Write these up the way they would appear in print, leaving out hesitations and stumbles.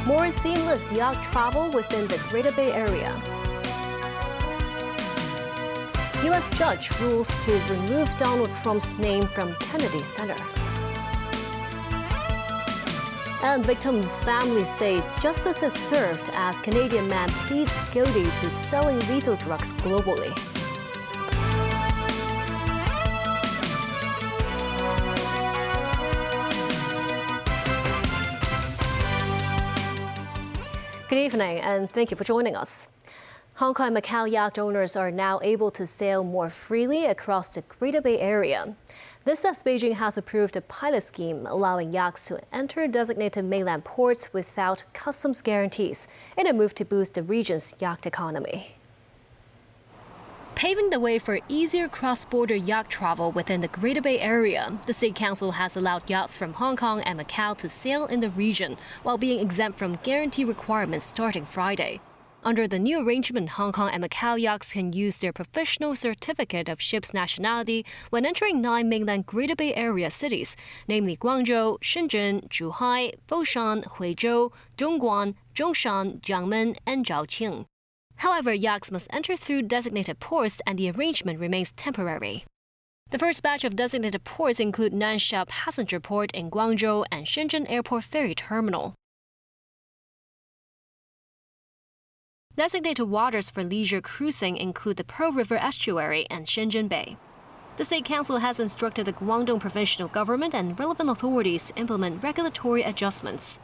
More seamless yacht travel within the Greater Bay Area. U.S. judge rules to remove Donald Trump's name from Kennedy Center. And victims' families say justice is served as Canadian man pleads guilty to selling lethal drugs globally. Good evening, and thank you for joining us. Hong Kong and Macau yacht owners are now able to sail more freely across the Greater Bay Area. This as Beijing has approved a pilot scheme allowing yachts to enter designated mainland ports without customs guarantees in a move to boost the region's yacht economy. Paving the way for easier cross-border yacht travel within the Greater Bay Area, the State Council has allowed yachts from Hong Kong and Macau to sail in the region while being exempt from guarantee requirements starting Friday. Under the new arrangement, Hong Kong and Macau yachts can use their professional certificate of ship's nationality when entering 9 mainland Greater Bay Area cities, namely Guangzhou, Shenzhen, Zhuhai, Foshan, Huizhou, Dongguan, Zhongshan, Jiangmen, and Zhaoqing. However, yachts must enter through designated ports and the arrangement remains temporary. The first batch of designated ports include Nansha Passenger Port in Guangzhou and Shenzhen Airport Ferry Terminal. Designated waters for leisure cruising include the Pearl River Estuary and Shenzhen Bay. The State Council has instructed the Guangdong Provincial Government and relevant authorities to implement regulatory adjustments.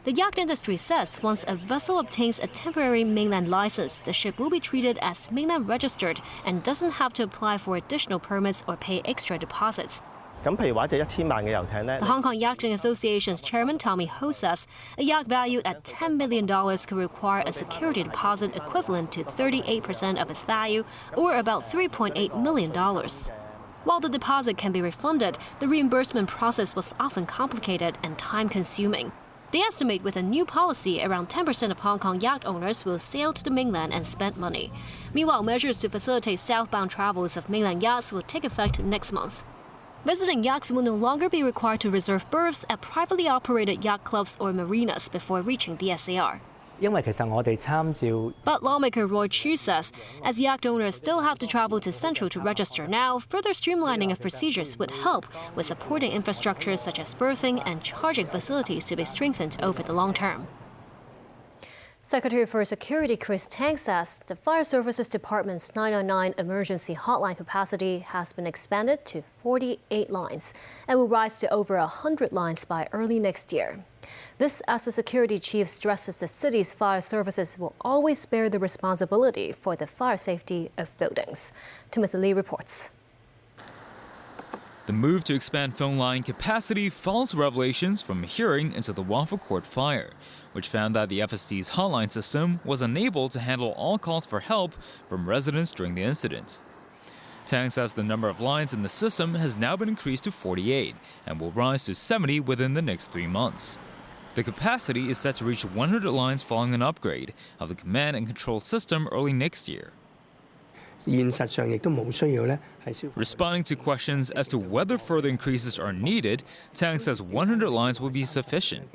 The yacht industry says once a vessel obtains a temporary mainland license, the ship will be treated as mainland registered and doesn't have to apply for additional permits or pay extra deposits. The Hong Kong Yachting Association's chairman Tommy Ho says a yacht valued at $10 million could require a security deposit equivalent to 38% of its value, or about $3.8 million. While the deposit can be refunded, the reimbursement process was often complicated and time-consuming. They estimate with a new policy, around 10% of Hong Kong yacht owners will sail to the mainland and spend money. Meanwhile, measures to facilitate southbound travels of mainland yachts will take effect next month. Visiting yachts will no longer be required to reserve berths at privately operated yacht clubs or marinas before reaching the SAR. But lawmaker Roy Chu says, as yacht owners still have to travel to Central to register now, further streamlining of procedures would help, with supporting infrastructure such as berthing and charging facilities to be strengthened over the long term. Secretary for Security Chris Tang says the Fire Services Department's 999 emergency hotline capacity has been expanded to 48 lines and will rise to over 100 lines by early next year. This as the security chief stresses the city's fire services will always bear the responsibility for the fire safety of buildings. Timothy Lee reports. The move to expand phone line capacity follows revelations from a hearing into the Waffle Court fire, which found that the FSD's hotline system was unable to handle all calls for help from residents during the incident. Tang says the number of lines in the system has now been increased to 48 and will rise to 70 within the next 3 months. The capacity is set to reach 100 lines following an upgrade of the command and control system early next year. Responding to questions as to whether further increases are needed, Tang says 100 lines will be sufficient.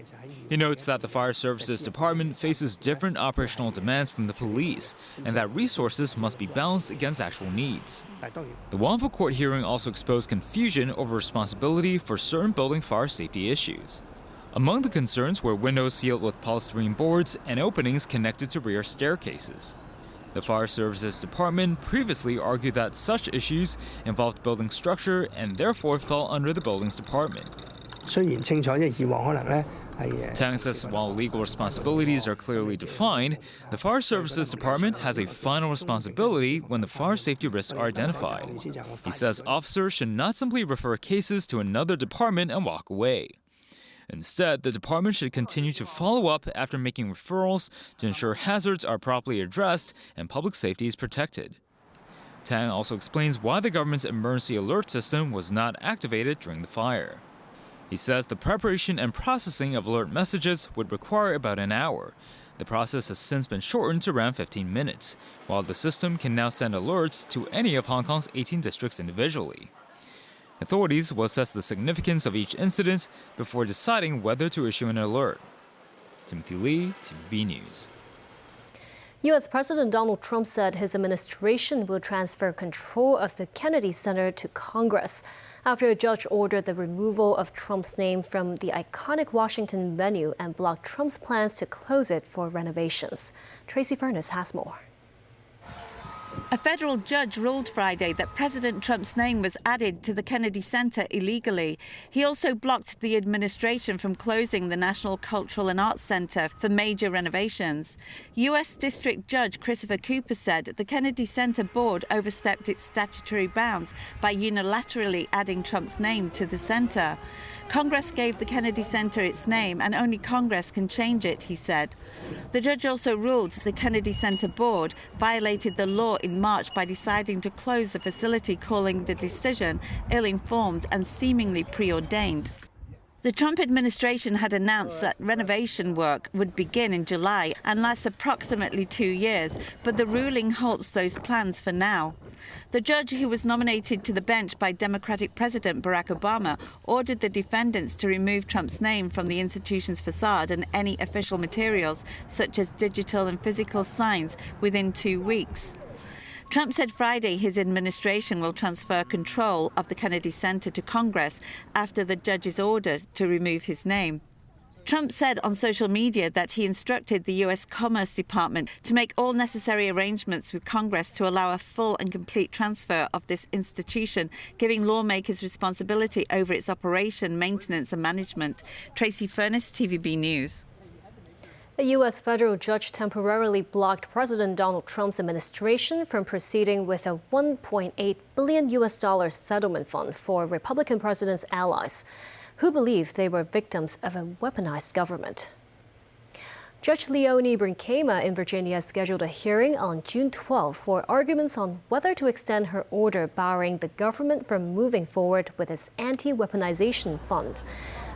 He notes that the Fire Services Department faces different operational demands from the police and that resources must be balanced against actual needs. The Waffle Court hearing also exposed confusion over responsibility for certain building fire safety issues. Among the concerns were windows sealed with polystyrene boards and openings connected to rear staircases. The Fire Services Department previously argued that such issues involved building structure and therefore fell under the Buildings Department. Tang says while legal responsibilities are clearly defined, the Fire Services Department has a final responsibility when the fire safety risks are identified. He says officers should not simply refer cases to another department and walk away. Instead, the department should continue to follow up after making referrals to ensure hazards are properly addressed and public safety is protected. Tang also explains why the government's emergency alert system was not activated during the fire. He says the preparation and processing of alert messages would require about an hour. The process has since been shortened to around 15 minutes, while the system can now send alerts to any of Hong Kong's 18 districts individually. Authorities will assess the significance of each incident before deciding whether to issue an alert. Timothy Lee, TVB News. U.S. President Donald Trump said his administration will transfer control of the Kennedy Center to Congress after a judge ordered the removal of Trump's name from the iconic Washington venue and blocked Trump's plans to close it for renovations. Tracy Furness has more. A federal judge ruled Friday that President Trump's name was added to the Kennedy Center illegally. He also blocked the administration from closing the National Cultural and Arts Center for major renovations. U.S. District Judge Christopher Cooper said the Kennedy Center board overstepped its statutory bounds by unilaterally adding Trump's name to the center. Congress gave the Kennedy Center its name, and only Congress can change it, he said. The judge also ruled the Kennedy Center board violated the law in March by deciding to close the facility, calling the decision ill-informed and seemingly preordained. The Trump administration had announced that renovation work would begin in July and last approximately 2 years, but the ruling halts those plans for now. The judge, who was nominated to the bench by Democratic President Barack Obama, ordered the defendants to remove Trump's name from the institution's facade and any official materials, such as digital and physical signs, within 2 weeks. Trump said Friday his administration will transfer control of the Kennedy Center to Congress after the judge's order to remove his name. Trump said on social media that he instructed the U.S. Commerce Department to make all necessary arrangements with Congress to allow a full and complete transfer of this institution, giving lawmakers responsibility over its operation, maintenance and management. Tracy Furness, TVB News. A U.S. federal judge temporarily blocked President Donald Trump's administration from proceeding with a $1.8 billion settlement fund for Republican president's allies, who believe they were victims of a weaponized government. Judge Leonie Brinkema in Virginia scheduled a hearing on June 12 for arguments on whether to extend her order barring the government from moving forward with its anti-weaponization fund.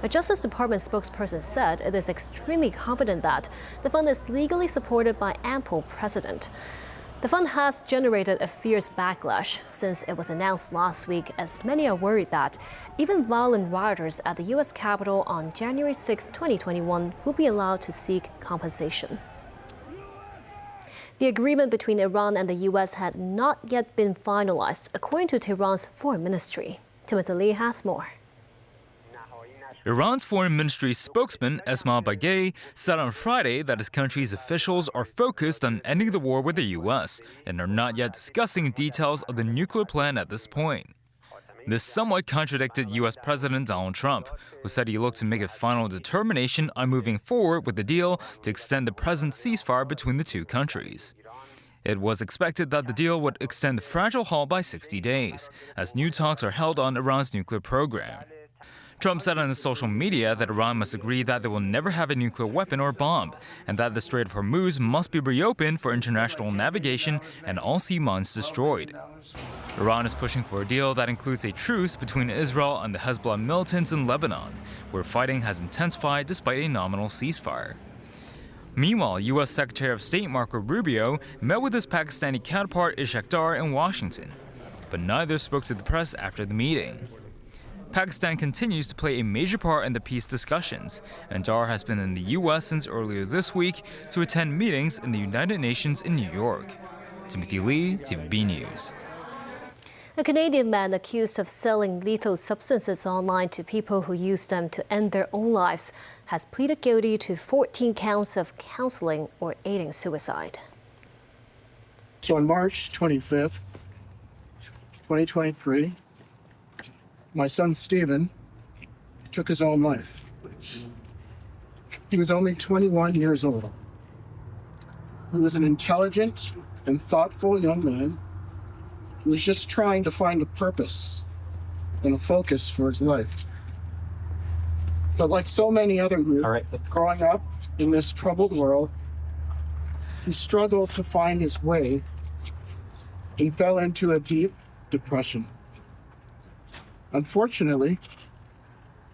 A Justice Department spokesperson said it is extremely confident that the fund is legally supported by ample precedent. The fund has generated a fierce backlash since it was announced last week, as many are worried that even violent rioters at the U.S. Capitol on January 6, 2021 will be allowed to seek compensation. The agreement between Iran and the U.S. had not yet been finalized, according to Tehran's foreign ministry. Timothy Lee has more. Iran's foreign ministry spokesman Esmail Baghaei said on Friday that his country's officials are focused on ending the war with the U.S. and are not yet discussing details of the nuclear plan at this point. This somewhat contradicted U.S. President Donald Trump, who said he looked to make a final determination on moving forward with the deal to extend the present ceasefire between the two countries. It was expected that the deal would extend the fragile halt by 60 days, as new talks are held on Iran's nuclear program. Trump said on his social media that Iran must agree that they will never have a nuclear weapon or bomb, and that the Strait of Hormuz must be reopened for international navigation and all sea mines destroyed. Iran is pushing for a deal that includes a truce between Israel and the Hezbollah militants in Lebanon, where fighting has intensified despite a nominal ceasefire. Meanwhile, U.S. Secretary of State Marco Rubio met with his Pakistani counterpart Ishaq Dar in Washington, but neither spoke to the press after the meeting. Pakistan continues to play a major part in the peace discussions, and Dar has been in the U.S. since earlier this week to attend meetings in the United Nations in New York. Timothy Lee, TVB News. A Canadian man accused of selling lethal substances online to people who use them to end their own lives has pleaded guilty to 14 counts of counseling or aiding suicide. So on March 25th, 2023, my son Stephen took his own life. He was only 21 years old. He was an intelligent and thoughtful young man who was just trying to find a purpose and a focus for his life. But like so many other youth, growing up in this troubled world, he struggled to find his way and fell into a deep depression. Unfortunately,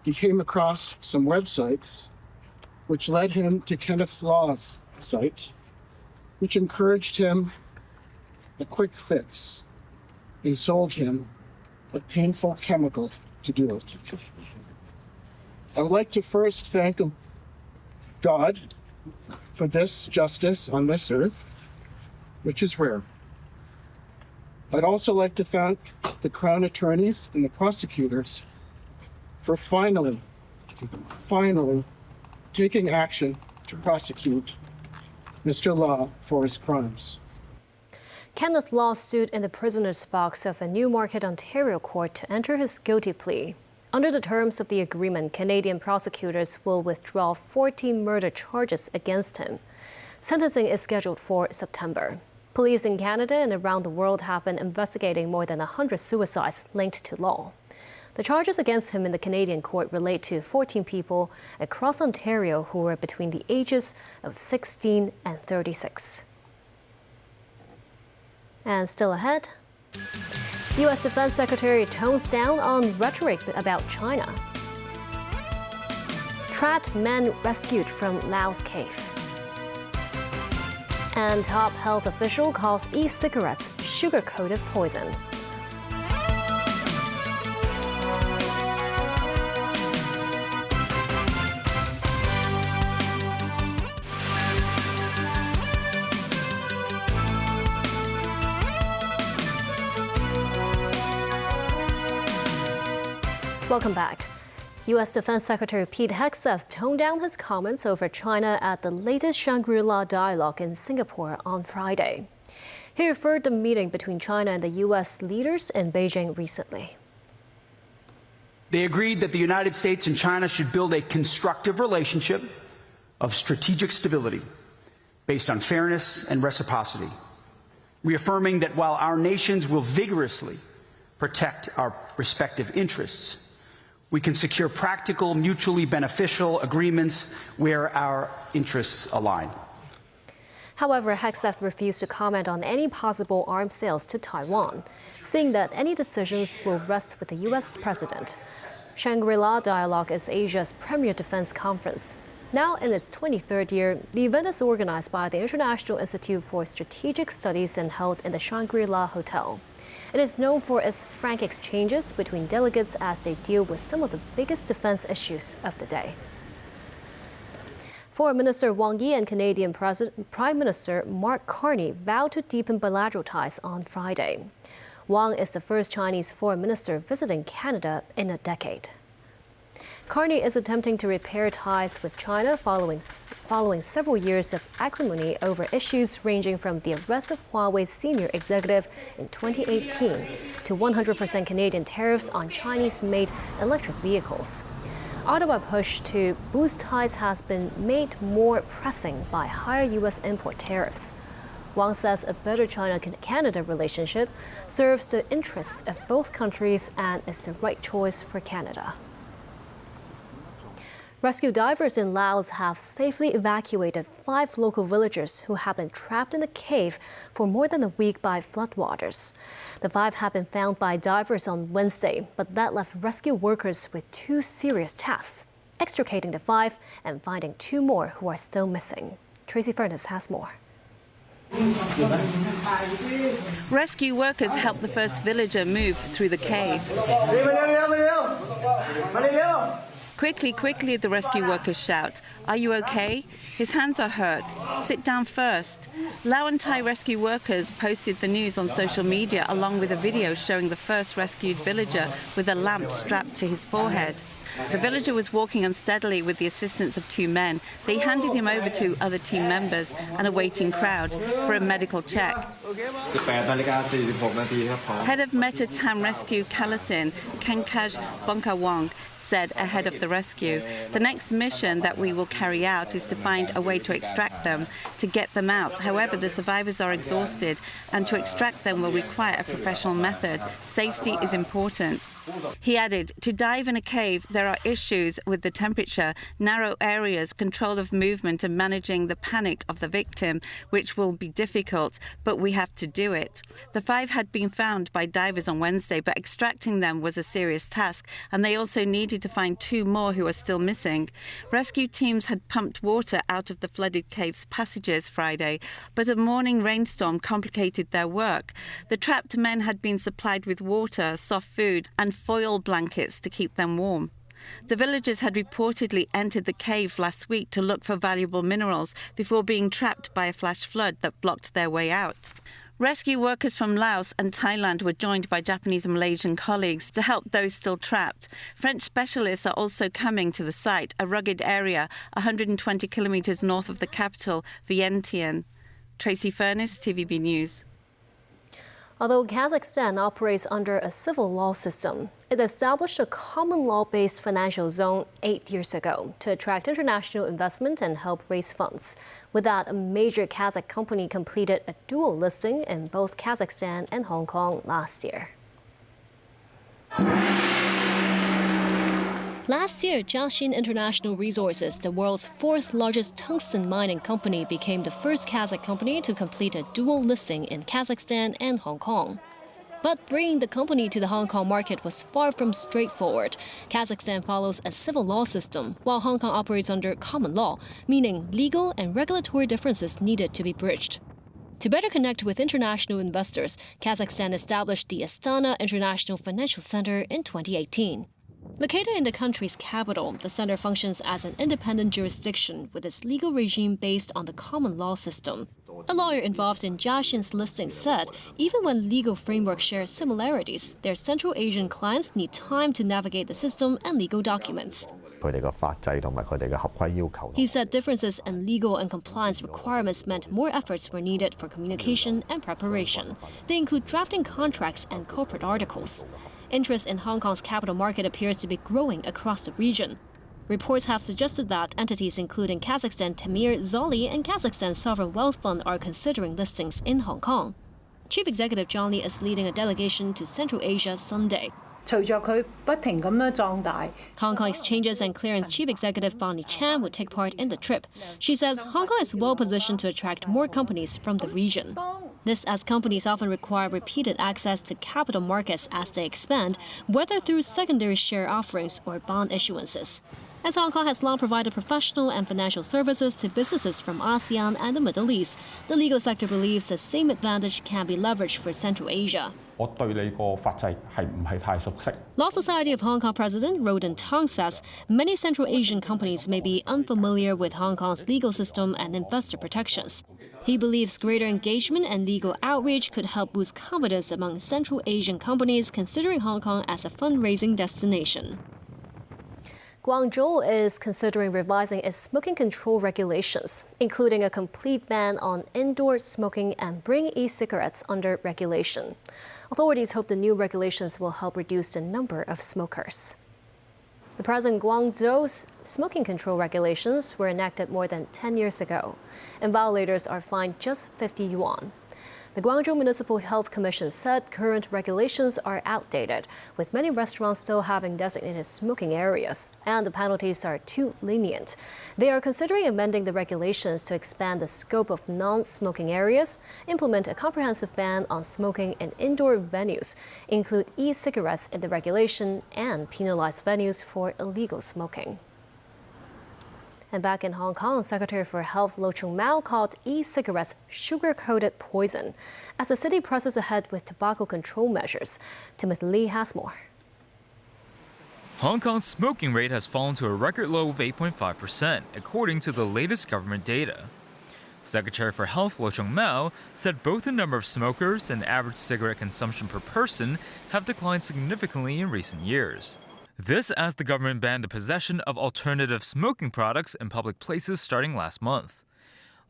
he came across some websites which led him to Kenneth Law's site, which encouraged him a quick fix and sold him a painful chemical to do it. I would like to first thank God for this justice on this earth, which is rare. I'd also like to thank the Crown attorneys and the prosecutors for finally taking action to prosecute Mr. Law for his crimes. Kenneth Law stood in the prisoner's box of a Newmarket, Ontario court to enter his guilty plea. Under the terms of the agreement, Canadian prosecutors will withdraw 14 murder charges against him. Sentencing is scheduled for September. Police in Canada and around the world have been investigating more than 100 suicides linked to Law. The charges against him in the Canadian court relate to 14 people across Ontario who were between the ages of 16 and 36. And still ahead, U.S. Defense Secretary tones down on rhetoric about China. Trapped men rescued from Laos cave. And top health official calls e-cigarettes sugar-coated poison. Welcome back. U.S. Defense Secretary Pete Hegseth toned down his comments over China at the latest Shangri-La dialogue in Singapore on Friday. He referred to the meeting between China and the U.S. leaders in Beijing recently. They agreed that the United States and China should build a constructive relationship of strategic stability based on fairness and reciprocity, reaffirming that while our nations will vigorously protect our respective interests, we can secure practical, mutually beneficial agreements where our interests align. However, Hegseth refused to comment on any possible arms sales to Taiwan, saying that any decisions will rest with the U.S. president. Shangri-La Dialogue is Asia's premier defense conference. Now in its 23rd year, the event is organized by the International Institute for Strategic Studies and held in the Shangri-La Hotel. It is known for its frank exchanges between delegates as they deal with some of the biggest defense issues of the day. Foreign Minister Wang Yi and Canadian Prime Minister Mark Carney vowed to deepen bilateral ties on Friday. Wang is the first Chinese foreign minister visiting Canada in a decade. Carney is attempting to repair ties with China following several years of acrimony over issues ranging from the arrest of Huawei's senior executive in 2018 to 100% Canadian tariffs on Chinese-made electric vehicles. Ottawa's push to boost ties has been made more pressing by higher U.S. import tariffs. Wang says a better China-Canada relationship serves the interests of both countries and is the right choice for Canada. Rescue divers in Laos have safely evacuated 5 local villagers who have been trapped in a cave for more than a week by floodwaters. The 5 have been found by divers on Wednesday, but that left rescue workers with 2 serious tasks: extricating the 5 and finding 2 more who are still missing. Tracy Furness has more. Rescue workers helped the first villager move through the cave. Quickly, the rescue workers shout. Are you okay? His hands are hurt. Sit down first. Lao and Thai rescue workers posted the news on social media along with a video showing the first rescued villager with a lamp strapped to his forehead. The villager was walking unsteadily with the assistance of 2 men. They handed him over to other team members and a waiting crowd for a medical check. Head of Meta Tam Rescue Kalasin, Kankaj Bonkawong, said ahead of the rescue, the next mission that we will carry out is to find a way to extract them, to get them out. However, the survivors are exhausted, and to extract them will require a professional method. Safety is important. He added, to dive in a cave, there are issues with the temperature, narrow areas, control of movement, and managing the panic of the victim, which will be difficult, but we have to do it. The 5 had been found by divers on Wednesday, but extracting them was a serious task, and they also needed started to find 2 more who are still missing. Rescue teams had pumped water out of the flooded cave's passages Friday, but a morning rainstorm complicated their work. The trapped men had been supplied with water, soft food, and foil blankets to keep them warm. The villagers had reportedly entered the cave last week to look for valuable minerals before being trapped by a flash flood that blocked their way out. Rescue workers from Laos and Thailand were joined by Japanese and Malaysian colleagues to help those still trapped. French specialists are also coming to the site, a rugged area 120 kilometres north of the capital, Vientiane. Tracy Furness, TVB News. Although Kazakhstan operates under a civil law system, it established a common law-based financial zone 8 years ago to attract international investment and help raise funds. With that, a major Kazakh company completed a dual listing in both Kazakhstan and Hong Kong last year. Last year, Jiaxin International Resources, the world's 4th largest tungsten mining company, became the first Kazakh company to complete a dual listing in Kazakhstan and Hong Kong. But bringing the company to the Hong Kong market was far from straightforward. Kazakhstan follows a civil law system, while Hong Kong operates under common law, meaning legal and regulatory differences needed to be bridged. To better connect with international investors, Kazakhstan established the Astana International Financial Center in 2018. Located in the country's capital, the center functions as an independent jurisdiction with its legal regime based on the common law system. A lawyer involved in Jiaxin's listing said even when legal frameworks share similarities, their Central Asian clients need time to navigate the system and legal documents. He said differences in legal and compliance requirements meant more efforts were needed for communication and preparation. They include drafting contracts and corporate articles. Interest in Hong Kong's capital market appears to be growing across the region. Reports have suggested that entities including Kazakhstan Temir Zoli and Kazakhstan Sovereign Wealth Fund are considering listings in Hong Kong. Chief Executive John Lee is leading a delegation to Central Asia Sunday. Hong Kong Exchanges and Clearance Chief Executive Bonnie Chan would take part in the trip. She says Hong Kong is well positioned to attract more companies from the region. This as companies often require repeated access to capital markets as they expand, whether through secondary share offerings or bond issuances. As Hong Kong has long provided professional and financial services to businesses from ASEAN and the Middle East, the legal sector believes the same advantage can be leveraged for Central Asia. Law Society of Hong Kong President Roden Tong says many Central Asian companies may be unfamiliar with Hong Kong's legal system and investor protections. He believes greater engagement and legal outreach could help boost confidence among Central Asian companies considering Hong Kong as a fundraising destination. Guangzhou is considering revising its smoking control regulations, including a complete ban on indoor smoking and bringing e-cigarettes under regulation. Authorities hope the new regulations will help reduce the number of smokers. The present Guangzhou's smoking control regulations were enacted more than 10 years ago, and violators are fined just 50 yuan. The Guangzhou Municipal Health Commission said current regulations are outdated, with many restaurants still having designated smoking areas, and the penalties are too lenient. They are considering amending the regulations to expand the scope of non-smoking areas, implement a comprehensive ban on smoking in indoor venues, include e-cigarettes in the regulation, and penalize venues for illegal smoking. And back in Hong Kong, Secretary for Health Lo Chung-mau called e-cigarettes sugar-coated poison as the city presses ahead with tobacco control measures. Timothy Lee has more. Hong Kong's smoking rate has fallen to a record low of 8.5%, according to the latest government data. Secretary for Health Lo Chung-mau said both the number of smokers and average cigarette consumption per person have declined significantly in recent years. This as the government banned the possession of alternative smoking products in public places starting last month.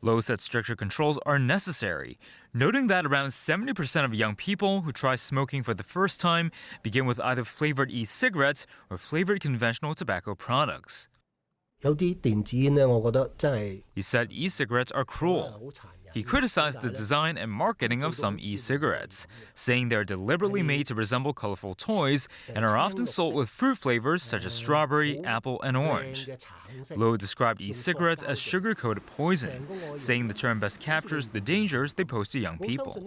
Lo said stricter controls are necessary, noting that around 70% of young people who try smoking for the first time begin with either flavored e-cigarettes or flavored conventional tobacco products. He said e-cigarettes are cruel. He criticized the design and marketing of some e-cigarettes, saying they're deliberately made to resemble colorful toys and are often sold with fruit flavors such as strawberry, apple, and orange. Lowe described e-cigarettes as sugar-coated poison, saying the term best captures the dangers they pose to young people.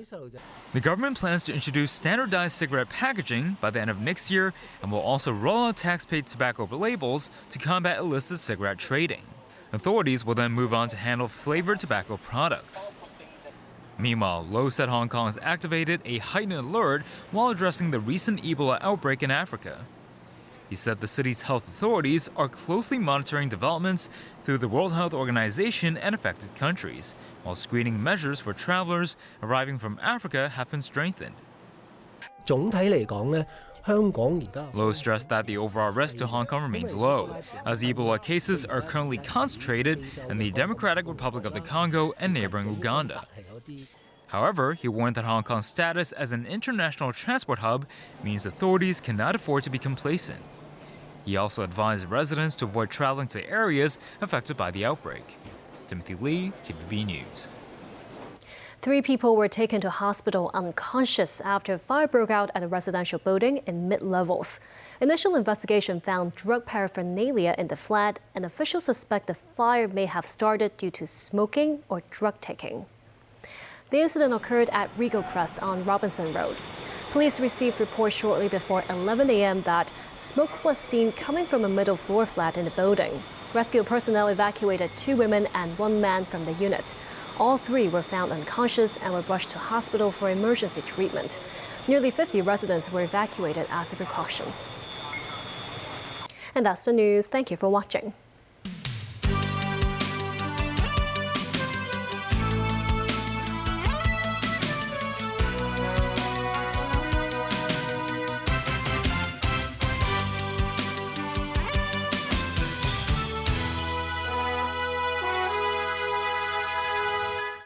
The government plans to introduce standardized cigarette packaging by the end of next year and will also roll out tax-paid tobacco labels to combat illicit cigarette trading. Authorities will then move on to handle flavored tobacco products. Meanwhile, Lowe said Hong Kong has activated a heightened alert while addressing the recent Ebola outbreak in Africa. He said the city's health authorities are closely monitoring developments through the World Health Organization and affected countries, while screening measures for travelers arriving from Africa have been strengthened. Lowe stressed that the overall risk to Hong Kong remains low, as Ebola cases are currently concentrated in the Democratic Republic of the Congo and neighboring Uganda. However, he warned that Hong Kong's status as an international transport hub means authorities cannot afford to be complacent. He also advised residents to avoid traveling to areas affected by the outbreak. Timothy Lee, TVB News. 3 people were taken to hospital unconscious after a fire broke out at a residential building in mid-levels. Initial investigation found drug paraphernalia in the flat, and officials suspect the fire may have started due to smoking or drug taking. The incident occurred at Regal Crest on Robinson Road. Police received reports shortly before 11 a.m. that smoke was seen coming from a middle-floor flat in the building. Rescue personnel evacuated 2 women and 1 man from the unit. All 3 were found unconscious and were rushed to hospital for emergency treatment. Nearly 50 residents were evacuated as a precaution. And that's the news. Thank you for watching.